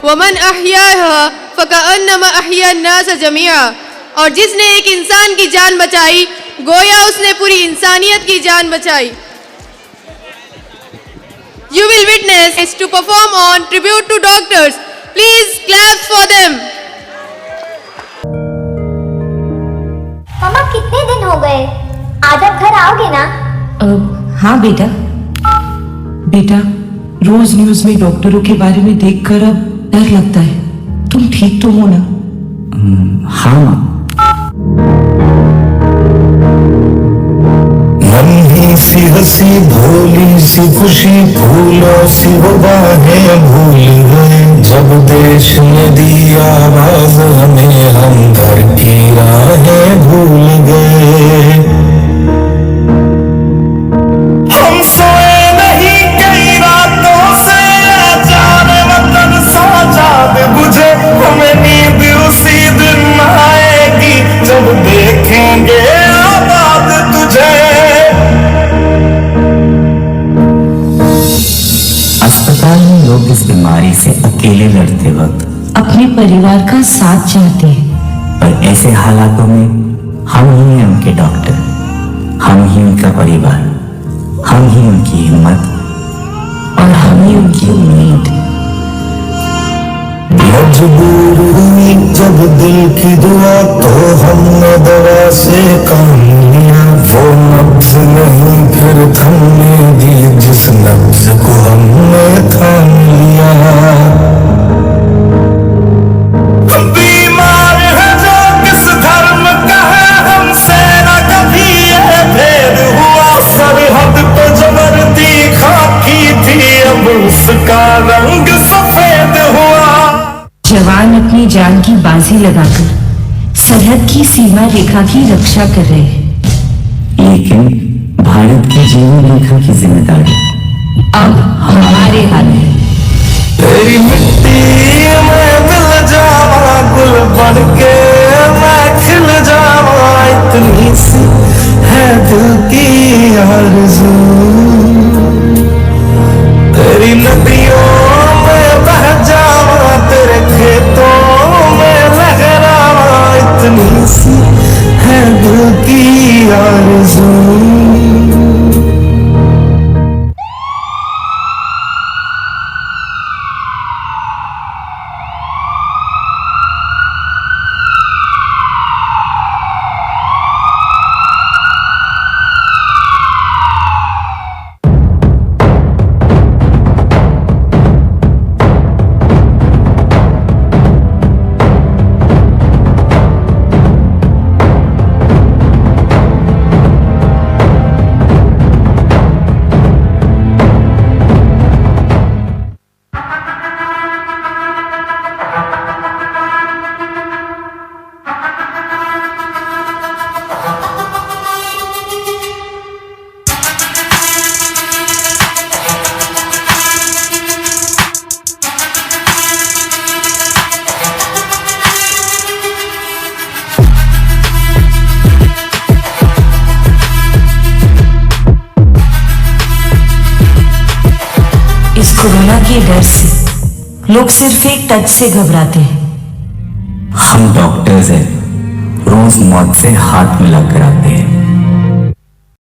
वमन अहयाहा फकअन्नमा अहया अन्नास जमीआ, और जिसने एक इंसान की जान बचाई गोया उसने पूरी इंसानियत की जान बचाई। You will witness to perform on tribute to doctors. Please clap for them. मामा कितने दिन हो गए, आज आप घर आओगे ना? हाँ बेटा। बेटा, रोज न्यूज में डॉक्टरों के बारे में देखकर अब डर लगता है। तुम ठीक तो हो ना? हाँ माँ। नन्ही सी हंसी भोली सी खुशी भूलों सी वो बाहें भूल गए, जब देश ने दी आवाज हमें हम घर की राहें भूल गए। हम सोए नहीं कई रातों से, जाने वतन साजाद बुझे, हमें नींद उसी दिन आएगी जब देखेंगे आबाद तुझे। अस्पताल में लोग इस बीमारी से अकेले लड़ते वक्त अपने परिवार का साथ चाहते हैं, पर ऐसे हालातों में हम ही हैं उनके डॉक्टर, हम ही उनका परिवार, हम ही उनकी हिम्मत और हम ही उनकी उम्मीद। मजबूर हुई जब दिल की दुआ तो हमने दवा से काम लिया, वो नब्ज नहीं फिर थमने दी जिस नब्ज को हमने थाम लिया। बीमार है जो किस धर्म का है, हमसे न कभी ये भेद हुआ, सरहद पे जो वर्दी खाकी थी अब उसका रंग सफेद हुआ। जवान अपनी जान की बाजी लगाकर सरहद की सीमा रेखा की रक्षा कर रहे हैं, लेकिन भारत की जीवन रेखा की जिम्मेदारी अब हमारे हाथ है। तेरी मिट्टी में मिल जावा, गुल बन के मैं खिल जावा, इतनी सी है दिल की आरज़ू। तेरी नदियों में बह जावा, तेरे खेतों में लहरावा, इतनी सी है दिल की आरज़ू। इस कोरोना के डर से लोग सिर्फ एक टच से घबराते हैं। हम डॉक्टर्स हैं, रोज मौत से हाथ मिलाकर आते हैं।